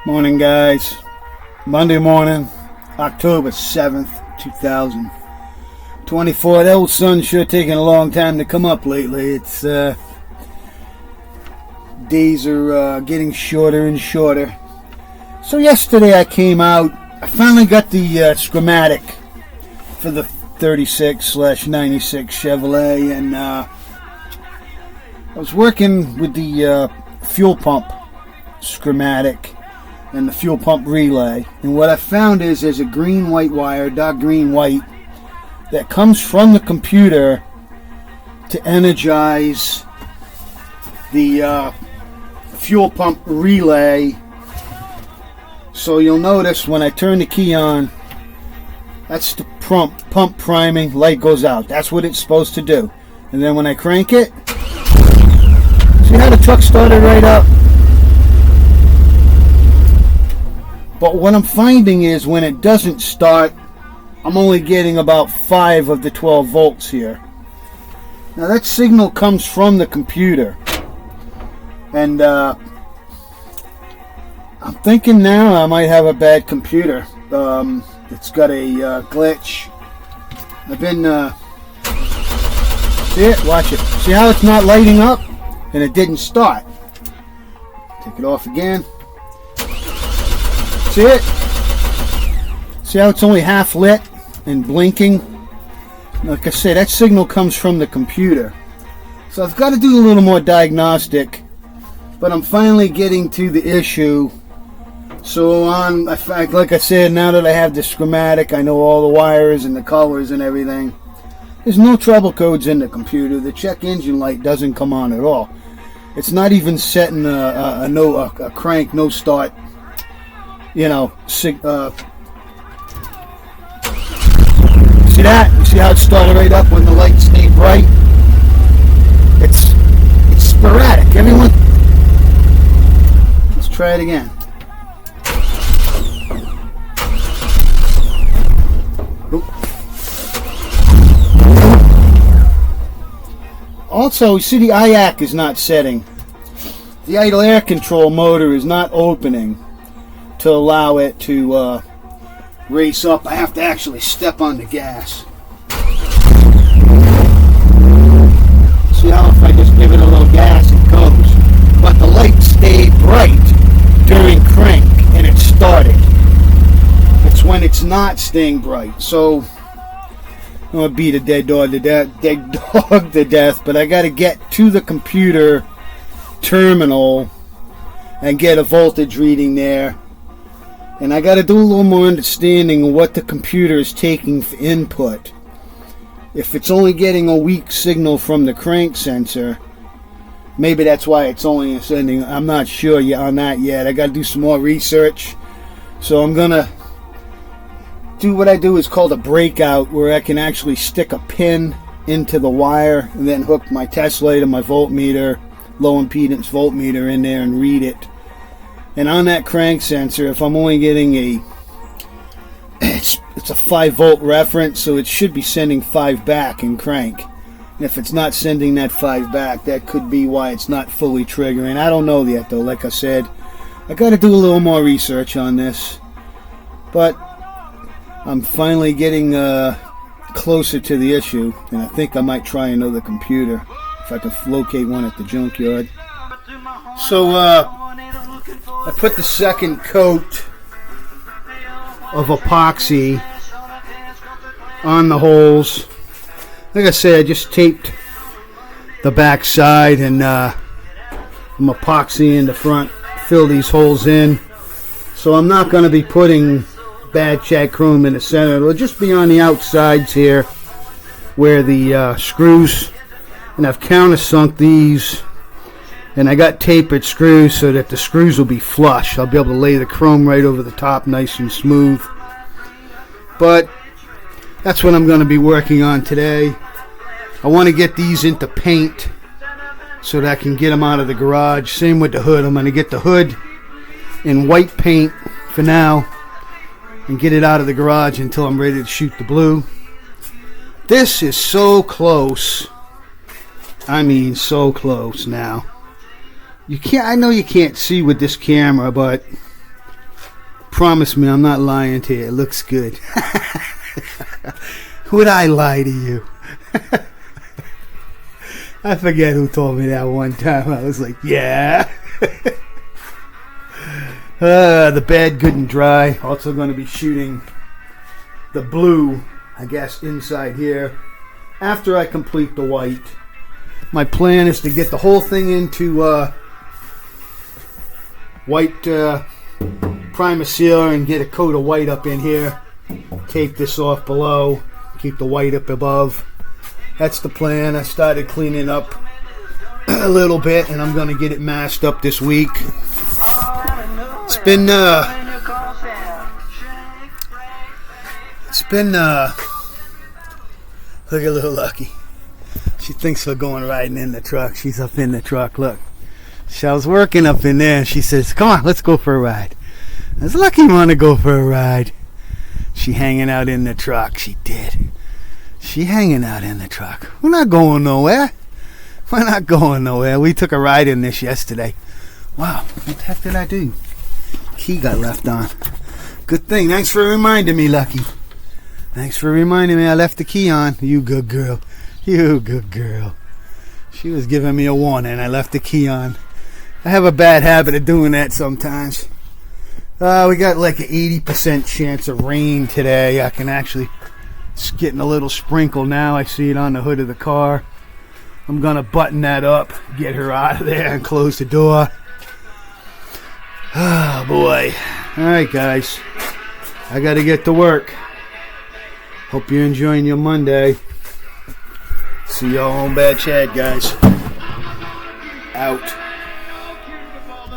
Morning, guys. Monday morning, October 7th, 2024. That old sun's sure taking a long time to come up lately. It's days are getting shorter and shorter. So yesterday I came out. I finally got the schematic for the 36/96 Chevrolet, and I was working with the fuel pump schematic and the fuel pump relay, and what I found is there's a green-white wire, dark green-white, that comes from the computer to energize the fuel pump relay. So you'll notice when I turn the key on, that's the pump priming, light goes out. That's what it's supposed to do. And then when I crank it, see how the truck started right up? But what I'm finding is when it doesn't start, I'm only getting about 5 of the 12 volts here. Now that signal comes from the computer. And I'm thinking now I might have a bad computer. It's got a glitch. I've been... see it? Watch it. See how it's not lighting up? And it didn't start. Take it off again. See it? See how it's only half lit and blinking? Like I said, that signal comes from the computer. So I've got to do a little more diagnostic, but I'm finally getting to the issue. So like I said, now that I have the schematic, I know all the wires and the colors and everything. There's no trouble codes in the computer. The check engine light doesn't come on at all. It's not even setting a crank no start. You know, see that? You see how it started right up when the lights stayed bright? It's sporadic. Everyone, let's try it again. Oop. Also, you see the IAC is not setting. The idle air control motor is not opening to allow it to race up. I have to actually step on the gas. See how if I just give it a little gas it goes. But the light stayed bright during crank and it started. It's when it's not staying bright. So I'm going to beat a dead dog to death, but I got to get to the computer terminal and get a voltage reading there. And I got to do a little more understanding of what the computer is taking for input. If it's only getting a weak signal from the crank sensor, maybe that's why it's only sending. I'm not sure on that yet. I got to do some more research. So I'm going to do what I do is called a breakout, where I can actually stick a pin into the wire and then hook my test light and my voltmeter, low impedance voltmeter in there and read it. And on that crank sensor, if I'm only getting it's a 5 volt reference, so it should be sending 5 back in crank. And if it's not sending that 5 back, that could be why it's not fully triggering. I don't know yet though. Like I said, I got to do a little more research on this. But I'm finally getting closer to the issue, and I think I might try another computer if I can locate one at the junkyard. So I put the second coat of epoxy on the holes. Like I said, I just taped the back side, and I'm epoxying the front, fill these holes in. So I'm not going to be putting bad shag chrome in the center. It'll just be on the outsides here where the screws, and I've countersunk these. And I got tapered screws so that the screws will be flush. I'll be able to lay the chrome right over the top nice and smooth. But that's what I'm going to be working on today. I want to get these into paint so that I can get them out of the garage. Same with the hood. I'm going to get the hood in white paint for now and get it out of the garage until I'm ready to shoot the blue. This is so close. I mean, so close now. You can't. I know you can't see with this camera, but Promise me I'm not lying to you. It looks good. Would I lie to you? I forget who told me that one time. I was like, yeah. The bed good and dry. Also going to be shooting the blue, I guess, inside here after I complete the white. My plan is to get the whole thing into white primer sealer and get a coat of white up in here. Tape this off below. Keep the white up above. That's the plan. I started cleaning up a little bit, and I'm going to get it masked up this week. It's been look at little Lucky. She thinks we're going riding in the truck. She's up in the truck. Look, I was working up in there, and she says, "Come on, let's go for a ride." I was Lucky, want to go for a ride. She hanging out in the truck. She did. She hanging out in the truck. We're not going nowhere. We're not going nowhere. We took a ride in this yesterday. Wow, what the heck did I do? Key got left on. Good thing. Thanks for reminding me, Lucky. Thanks for reminding me I left the key on. You good girl. You good girl. She was giving me a warning. I left the key on. I have a bad habit of doing that sometimes. We got like an 80% chance of rain today. I can actually... It's getting a little sprinkle now. I see it on the hood of the car. I'm going to button that up, get her out of there, and close the door. Oh, boy. All right, guys. I got to get to work. Hope you're enjoying your Monday. See y'all on Bad Chad, guys. Out.